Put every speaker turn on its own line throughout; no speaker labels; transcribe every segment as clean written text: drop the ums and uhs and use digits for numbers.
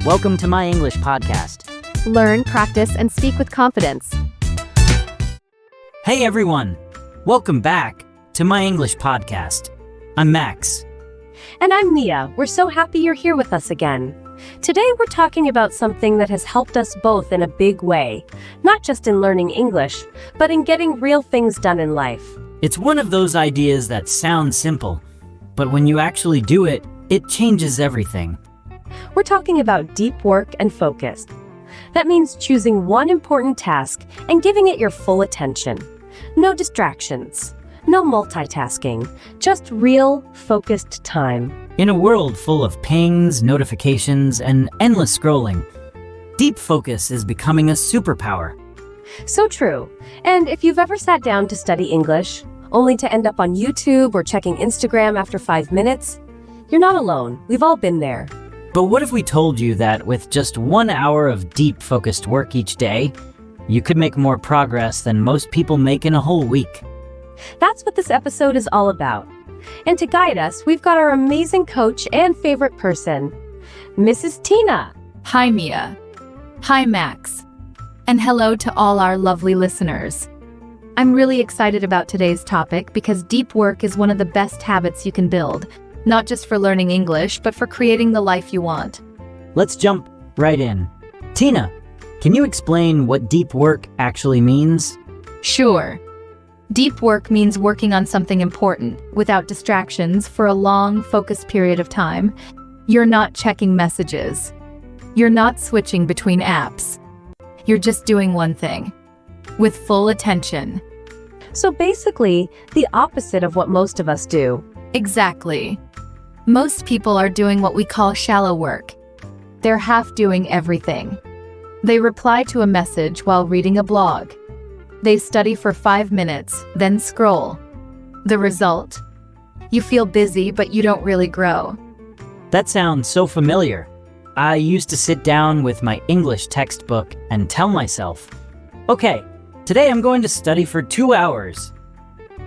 Welcome to my English podcast.
Learn, practice, and speak with confidence.
Hey everyone! Welcome back to my English podcast. I'm Max.
And I'm Mia. We're so happy you're here with us again. Today we're talking about something that has helped us both in a big way, not just in learning English, but in getting real things done in life.
It's one of those ideas that sounds simple, but when you actually do it, it changes everything.
We're talking about deep work and focus. That means choosing one important task and giving it your full attention. No distractions, no multitasking, just real, focused time.
In a world full of pings, notifications, and endless scrolling, deep focus is becoming a superpower.
So true. And if you've ever sat down to study English, only to end up on YouTube or checking Instagram after 5 minutes, you're not alone. We've all been there.
But what if we told you that with just 1 hour of deep focused work each day, you could make more progress than most people make in a whole week?
That's what this episode is all about. And to guide us, we've got our amazing coach and favorite person, Mrs. Tina.
Hi, Mia. Hi, Max. And hello to all our lovely listeners. I'm really excited about today's topic because deep work is one of the best habits you can build, not just for learning English, but for creating the life you want.
Let's jump right in. Tina, can you explain what deep work actually means?
Sure. Deep work means working on something important without distractions for a long, focused period of time. You're not checking messages. You're not switching between apps. You're just doing one thing with full attention.
So basically, the opposite of what most of us do.
Exactly. Most people are doing what we call shallow work. They're half doing everything. They reply to a message while reading a blog. They study for 5 minutes, then scroll. The result? You feel busy, but you don't really grow.
That sounds so familiar. I used to sit down with my English textbook and tell myself, okay, today I'm going to study for 2 hours.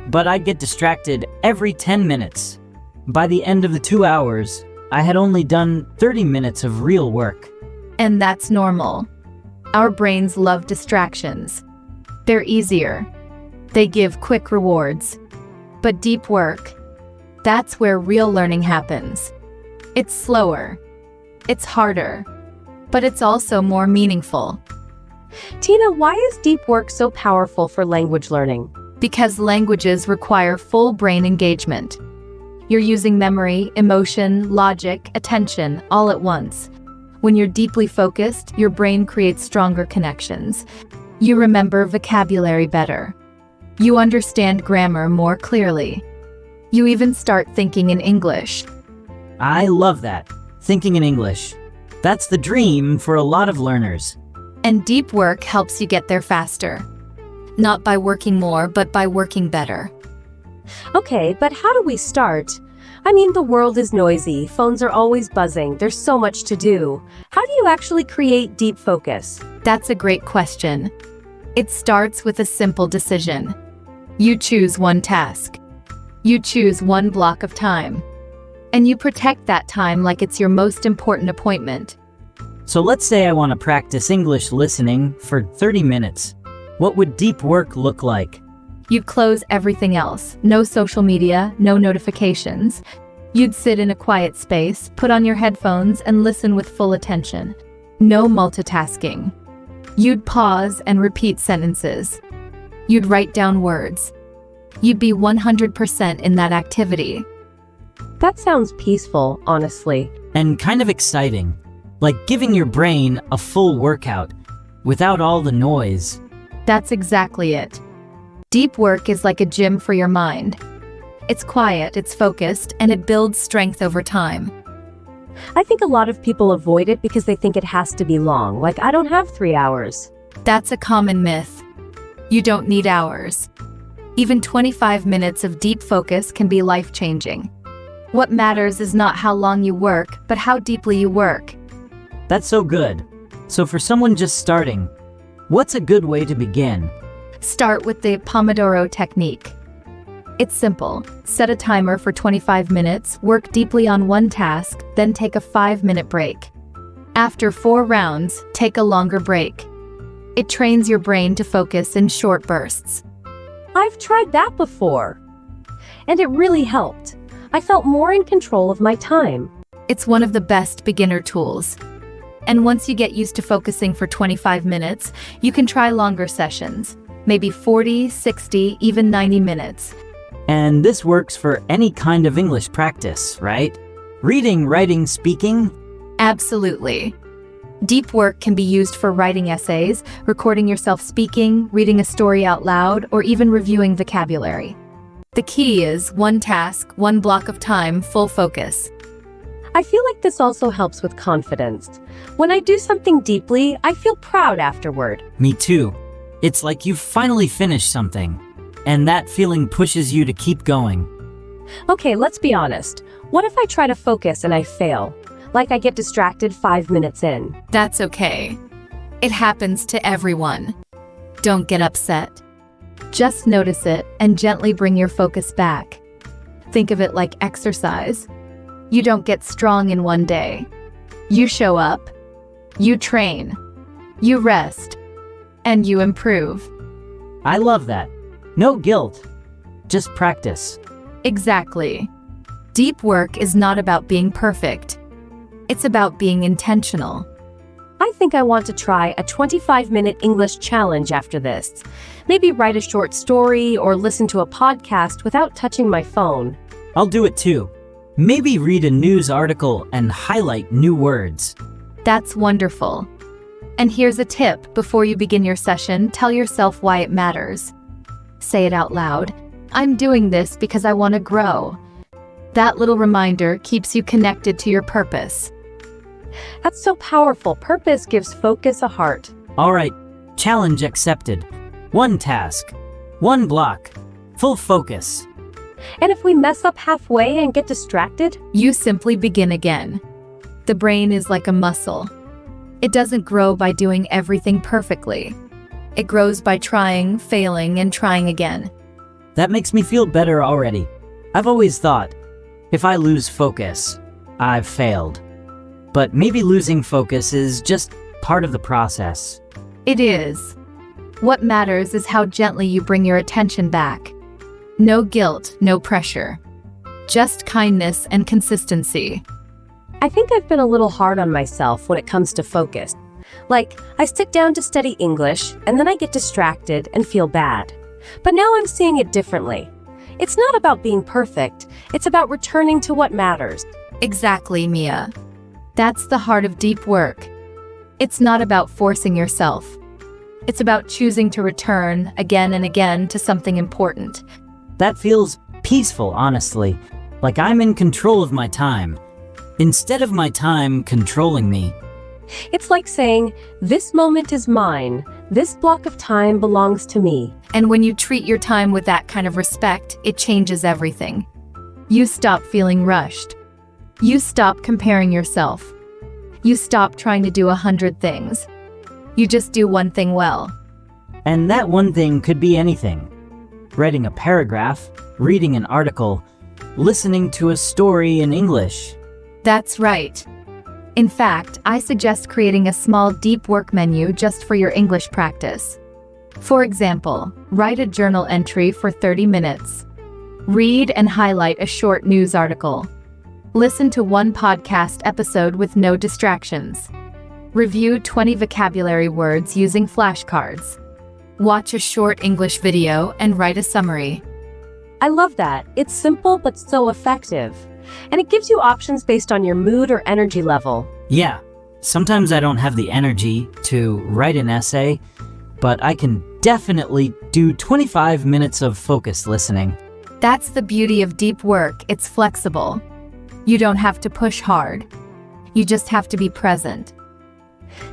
But I'd get distracted every 10 minutes. By the end of the 2 hours, I had only done 30 minutes of real work.
And that's normal. Our brains love distractions. They're easier. They give quick rewards. But deep work, that's where real learning happens. It's slower. It's harder. But it's also more meaningful.
Tina, why is deep work so powerful for language learning?
Because languages require full brain engagement. You're using memory, emotion, logic, attention, all at once. When you're deeply focused, your brain creates stronger connections. You remember vocabulary better. You understand grammar more clearly. You even start thinking in English.
I love that. Thinking in English. That's the dream for a lot of learners.
And deep work helps you get there faster. Not by working more, but by working better.
Okay, but how do we start? I mean, the world is noisy, phones are always buzzing, there's so much to do. How do you actually create deep focus?
That's a great question. It starts with a simple decision. You choose one task. You choose one block of time. And you protect that time like it's your most important appointment.
So let's say I want to practice English listening for 30 minutes. What would deep work look like?
You'd close everything else. No social media, no notifications. You'd sit in a quiet space, put on your headphones, and listen with full attention. No multitasking. You'd pause and repeat sentences. You'd write down words. You'd be 100% in that activity.
That sounds peaceful, honestly.
And kind of exciting. Like giving your brain a full workout without all the noise.
That's exactly it. Deep work is like a gym for your mind. It's quiet, it's focused, and it builds strength over time.
I think a lot of people avoid it because they think it has to be long, like I don't have 3 hours.
That's a common myth. You don't need hours. Even 25 minutes of deep focus can be life-changing. What matters is not how long you work, but how deeply you work.
That's so good. So for someone just starting, what's a good way to begin?
Start with the Pomodoro technique. It's simple. Set a timer for 25 minutes, work deeply on one task, then take a 5-minute break. After 4 rounds, take a longer break. It trains your brain to focus in short bursts.
I've tried that before, and it really helped. I felt more in control of my time.
It's one of the best beginner tools. And once you get used to focusing for 25 minutes, you can try longer sessions, maybe 40, 60, even 90 minutes.
And this works for any kind of English practice, right? Reading, writing, speaking?
Absolutely. Deep work can be used for writing essays, recording yourself speaking, reading a story out loud, or even reviewing vocabulary. The key is one task, one block of time, full focus.
I feel like this also helps with confidence. When I do something deeply, I feel proud afterward.
Me too. It's like you've finally finished something, and that feeling pushes you to keep going.
Okay, let's be honest. What if I try to focus and I fail? Like I get distracted 5 minutes in.
That's okay. It happens to everyone. Don't get upset. Just notice it and gently bring your focus back. Think of it like exercise. You don't get strong in one day. You show up, you train, you rest, and you improve.
I love that. No guilt. Just practice.
Exactly. Deep work is not about being perfect. It's about being intentional.
I think I want to try a 25-minute English challenge after this. Maybe write a short story or listen to a podcast without touching my phone.
I'll do it too. Maybe read a news article and highlight new words.
That's wonderful. And here's a tip: before you begin your session, tell yourself why it matters. Say it out loud. I'm doing this because I want to grow. That little reminder keeps you connected to your purpose.
That's so powerful. Purpose gives focus a heart.
All right, challenge accepted. One task, one block, full focus.
And if we mess up halfway and get distracted?
You simply begin again. The brain is like a muscle. It doesn't grow by doing everything perfectly. It grows by trying, failing, and trying again.
That makes me feel better already. I've always thought, if I lose focus, I've failed. But maybe losing focus is just part of the process.
It is. What matters is how gently you bring your attention back. No guilt, no pressure. Just kindness and consistency.
I think I've been a little hard on myself when it comes to focus. Like, I sit down to study English, and then I get distracted and feel bad. But now I'm seeing it differently. It's not about being perfect, it's about returning to what matters.
Exactly, Mia. That's the heart of deep work. It's not about forcing yourself. It's about choosing to return again and again to something important.
That feels peaceful, honestly. Like I'm in control of my time, instead of my time controlling me.
It's like saying, this moment is mine, this block of time belongs to me.
And when you treat your time with that kind of respect, it changes everything. You stop feeling rushed. You stop comparing yourself. You stop trying to do 100 things. You just do one thing well.
And that one thing could be anything. Writing a paragraph, reading an article, listening to a story in English.
That's right. In fact, I suggest creating a small deep work menu just for your English practice. For example, write a journal entry for 30 minutes. Read and highlight a short news article. Listen to one podcast episode with no distractions. Review 20 vocabulary words using flashcards. Watch a short English video and write a summary.
I love that. It's simple but so effective. And it gives you options based on your mood or energy level.
Yeah, sometimes I don't have the energy to write an essay, but I can definitely do 25 minutes of focused listening.
That's the beauty of deep work. It's flexible. You don't have to push hard. You just have to be present.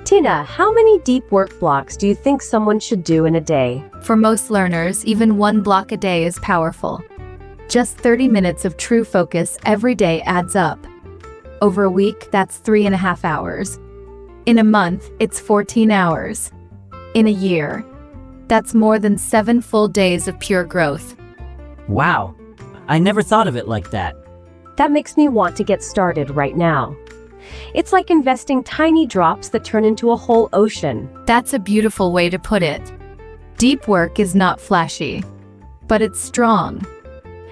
Tina, how many deep work blocks do you think someone should do in a day?
For most learners, even one block a day is powerful. Just 30 minutes of true focus every day adds up. Over a week, that's 3.5 hours. In a month, it's 14 hours. In a year, that's more than 7 full days of pure growth.
Wow, I never thought of it like that.
That makes me want to get started right now. It's like investing tiny drops that turn into a whole ocean.
That's a beautiful way to put it. Deep work is not flashy, but it's strong.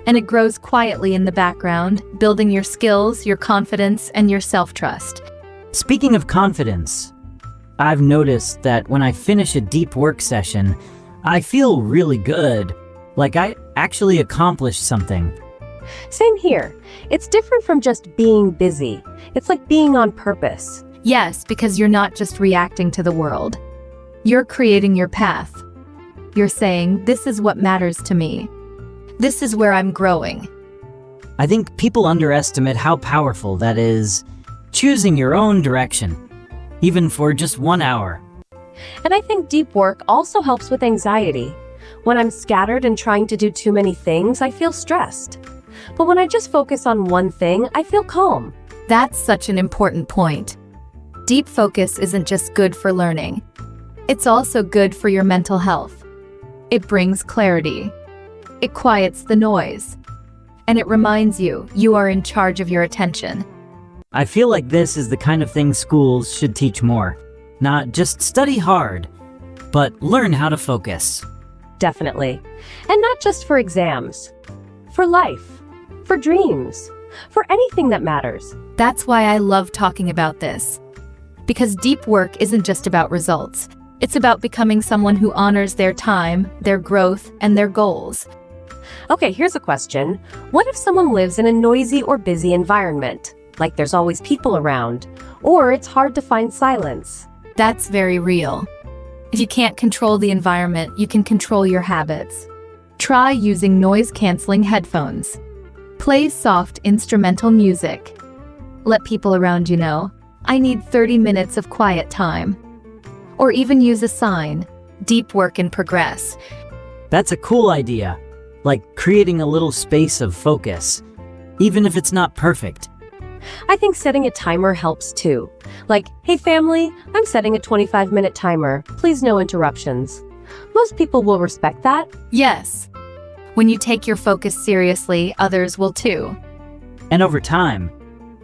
And it grows quietly in the background, building your skills, your confidence, and your self-trust.
Speaking of confidence, I've noticed that when I finish a deep work session, I feel really good, like I actually accomplished something.
Same here. It's different from just being busy. It's like being on purpose.
Yes, because you're not just reacting to the world. You're creating your path. You're saying, this is what matters to me. This is where I'm growing.
I think people underestimate how powerful that is, choosing your own direction, even for just 1 hour.
And I think deep work also helps with anxiety. When I'm scattered and trying to do too many things, I feel stressed. But when I just focus on one thing, I feel calm.
That's such an important point. Deep focus isn't just good for learning. It's also good for your mental health. It brings clarity. It quiets the noise. And it reminds you, you are in charge of your attention.
I feel like this is the kind of thing schools should teach more. Not just study hard, but learn how to focus.
Definitely. And not just for exams. For life. For dreams. For anything that matters.
That's why I love talking about this. Because deep work isn't just about results. It's about becoming someone who honors their time, their growth, and their goals.
Okay, here's a question. What if someone lives in a noisy or busy environment? Like there's always people around, or it's hard to find silence.
That's very real. If you can't control the environment, you can control your habits. Try using noise-canceling headphones. Play soft instrumental music. Let people around you know, I need 30 minutes of quiet time. Or even use a sign, deep work in progress.
That's a cool idea, like creating a little space of focus, even if it's not perfect.
I think setting a timer helps too. Like, hey family, I'm setting a 25-minute timer. Please no interruptions. Most people will respect that.
Yes. When you take your focus seriously, others will too.
And over time,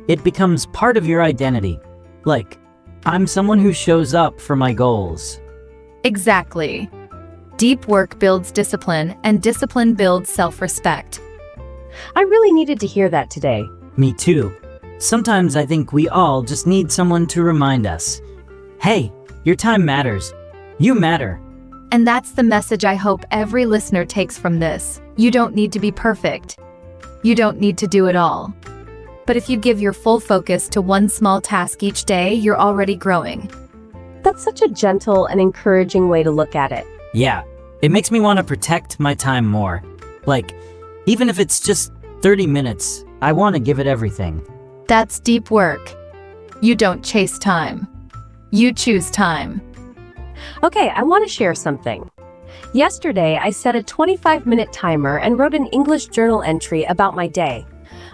it becomes part of your identity. Like, I'm someone who shows up for my goals.
Exactly. Deep work builds discipline, and discipline builds self-respect.
I really needed to hear that today.
Me too. Sometimes I think we all just need someone to remind us, hey, your time matters. You matter.
And that's the message I hope every listener takes from this. You don't need to be perfect. You don't need to do it all. But if you give your full focus to one small task each day, you're already growing.
That's such a gentle and encouraging way to look at it.
Yeah, it makes me want to protect my time more. Like, even if it's just 30 minutes, I want to give it everything.
That's deep work. You don't chase time. You choose time.
Okay, I want to share something. Yesterday, I set a 25-minute timer and wrote an English journal entry about my day.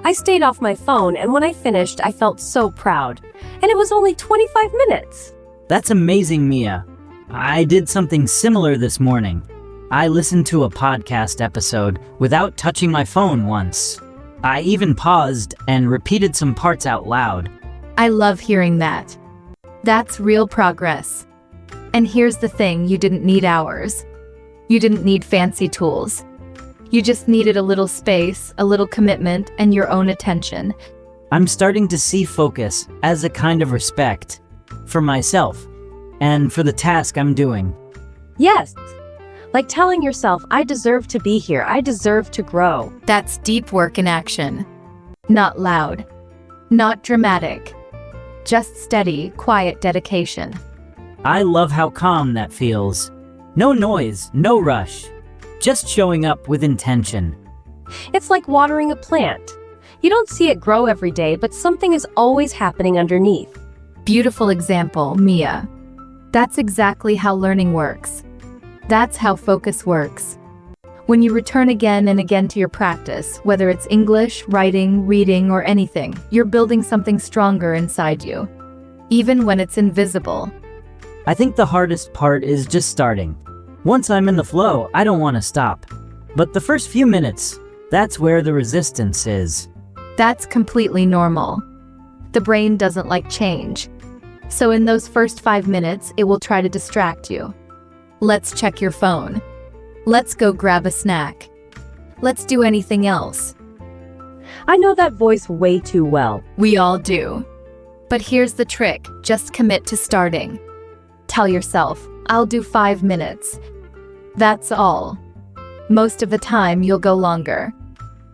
I stayed off my phone, and when I finished, I felt so proud. And it was only 25 minutes.
That's amazing, Mia. I did something similar this morning. I listened to a podcast episode without touching my phone once. I even paused and repeated some parts out loud.
I love hearing that. That's real progress. And here's the thing, you didn't need hours. You didn't need fancy tools. You just needed a little space, a little commitment, and your own attention.
I'm starting to see focus as a kind of respect for myself and for the task I'm doing.
Yes, like telling yourself, I deserve to be here, I deserve to grow.
That's deep work in action. Not loud. Not dramatic. Just steady, quiet dedication.
I love how calm that feels. No noise, no rush. Just showing up with intention.
It's like watering a plant. You don't see it grow every day, but something is always happening underneath.
Beautiful example, Mia. That's exactly how learning works. That's how focus works. When you return again and again to your practice, whether it's English, writing, reading, or anything, you're building something stronger inside you, even when it's invisible.
I think the hardest part is just starting. Once I'm in the flow, I don't want to stop. But the first few minutes, that's where the resistance is.
That's completely normal. The brain doesn't like change. So in those first 5 minutes, it will try to distract you. Let's check your phone. Let's go grab a snack. Let's do anything else.
I know that voice way too well.
We all do. But here's the trick, just commit to starting. Tell yourself, I'll do 5 minutes. That's all. Most of the time, you'll go longer.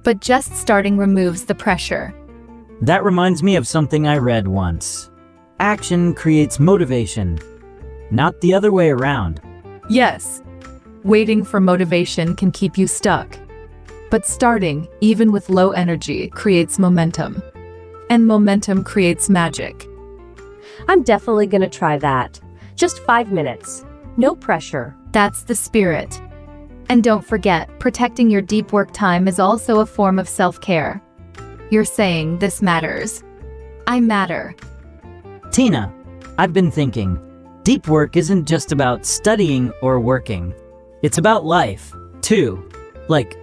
But just starting removes the pressure.
That reminds me of something I read once. Action creates motivation, not the other way around.
Yes, waiting for motivation can keep you stuck. But starting, even with low energy, creates momentum. And momentum creates magic.
I'm definitely gonna try that. Just 5 minutes. No pressure.
That's the spirit. And don't forget, protecting your deep work time is also a form of self-care. You're saying, this matters. I matter.
Tina, I've been thinking, deep work isn't just about studying or working. It's about life, too. Like,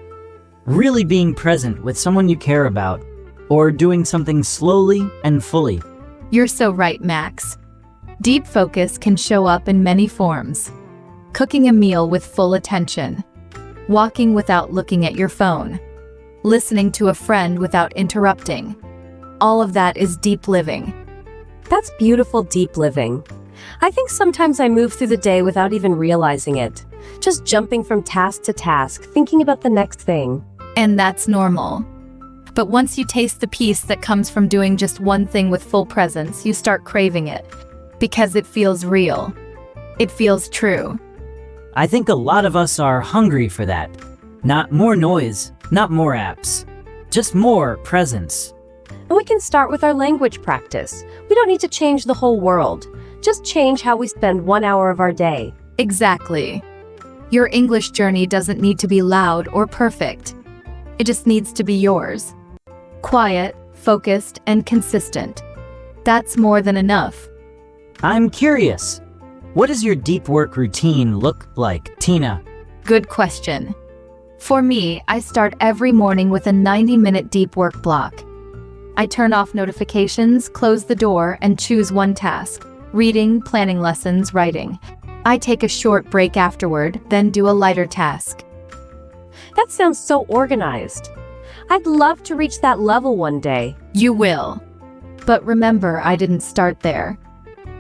really being present with someone you care about, or doing something slowly and fully.
You're so right, Max. Deep focus can show up in many forms. Cooking a meal with full attention. Walking without looking at your phone. Listening to a friend without interrupting. All of that is deep living.
That's beautiful deep living. I think sometimes I move through the day without even realizing it. Just jumping from task to task, thinking about the next thing.
And that's normal. But once you taste the peace that comes from doing just one thing with full presence, you start craving it. Because it feels real. It feels true.
I think a lot of us are hungry for that. Not more noise, not more apps. Just more presence.
And we can start with our language practice. We don't need to change the whole world. Just change how we spend 1 hour of our day.
Exactly. Your English journey doesn't need to be loud or perfect. It just needs to be yours. Quiet, focused, and consistent. That's more than enough.
I'm curious. What does your deep work routine look like, Tina?
Good question. For me, I start every morning with a 90-minute deep work block. I turn off notifications, close the door, and choose one task. Reading, planning lessons, writing. I take a short break afterward, then do a lighter task.
That sounds so organized. I'd love to reach that level one day.
You will. But remember, I didn't start there.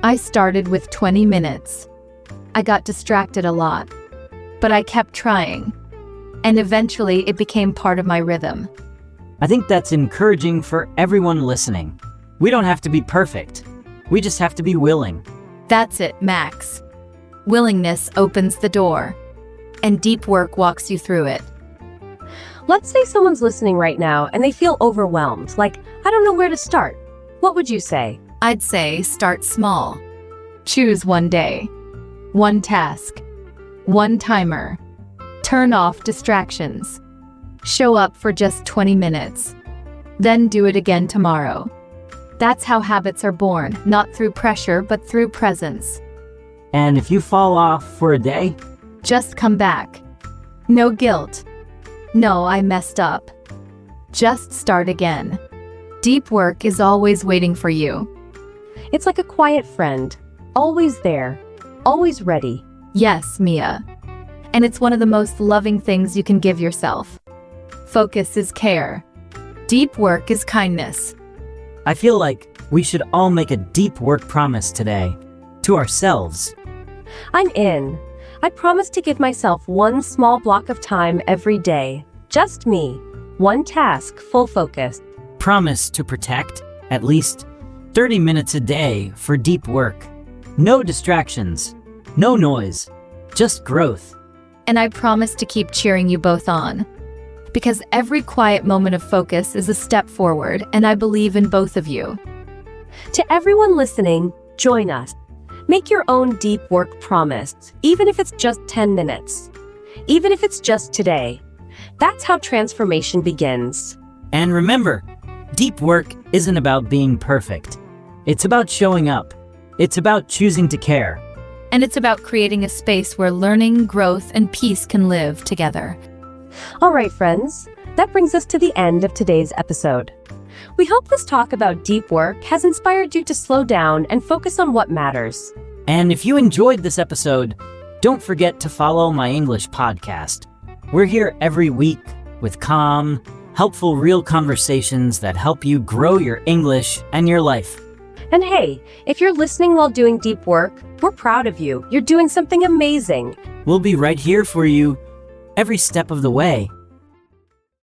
I started with 20 minutes. I got distracted a lot. But I kept trying. And eventually, it became part of my rhythm.
I think that's encouraging for everyone listening. We don't have to be perfect. We just have to be willing.
That's it, Max. Willingness opens the door. And deep work walks you through it.
Let's say someone's listening right now and they feel overwhelmed, like, I don't know where to start. What would you say?
I'd say start small. Choose one day, one task, one timer. Turn off distractions. Show up for just 20 minutes. Then do it again tomorrow. That's how habits are born, not through pressure, but through presence.
And if you fall off for a day?
Just come back. No guilt. No, I messed up. Just start again. Deep work is always waiting for you.
It's like a quiet friend. Always there. Always ready.
Yes, Mia. And it's one of the most loving things you can give yourself. Focus is care. Deep work is kindness.
I feel like we should all make a deep work promise today. To ourselves.
I'm in. I promise to give myself one small block of time every day. Just me. One task, full focus.
Promise to protect at least 30 minutes a day for deep work. No distractions. No noise. Just growth.
And I promise to keep cheering you both on. Because every quiet moment of focus is a step forward, and I believe in both of you.
To everyone listening, join us. Make your own deep work promise, even if it's just 10 minutes. Even if it's just today. That's how transformation begins.
And remember, deep work isn't about being perfect. It's about showing up. It's about choosing to care.
And it's about creating a space where learning, growth, and peace can live together.
All right, friends, that brings us to the end of today's episode. We hope this talk about deep work has inspired you to slow down and focus on what matters.
And if you enjoyed this episode, don't forget to follow my English podcast. We're here every week with calm, helpful, real conversations that help you grow your English and your life.
And hey, if you're listening while doing deep work, we're proud of you. You're doing something amazing.
We'll be right here for you every step of the way.